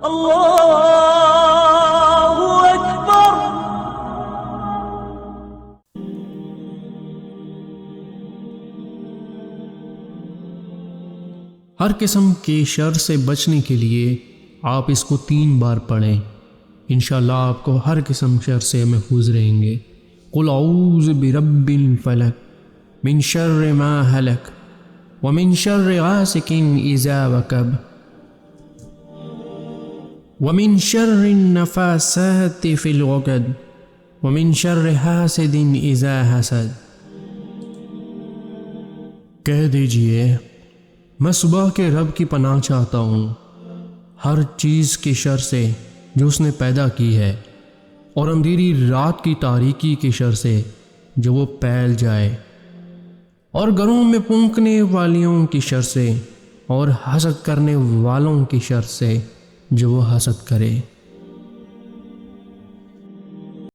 اللہ اکبر۔ ہر قسم کے شر سے بچنے کے لیے آپ اس کو 3 بار پڑھیں، انشاءاللہ آپ کو ہر قسم شر سے محفوظ رہیں گے۔ قل اعوذ برب الفلق من شر ما ہلک ومن شر غاسق اذا وقب ومن شر النفاثات فی العقد ومن شر حاسد اذا حسد۔ کہہ دیجئے میں صبح کے رب کی پناہ چاہتا ہوں ہر چیز کے شر سے جو اس نے پیدا کی ہے، اور اندھیری رات کی تاریکی کے شر سے جو وہ پھیل جائے، اور گھروں میں پونکنے والیوں کی شر سے، اور حسد کرنے والوں کی شر سے جو وہ حسد کرے۔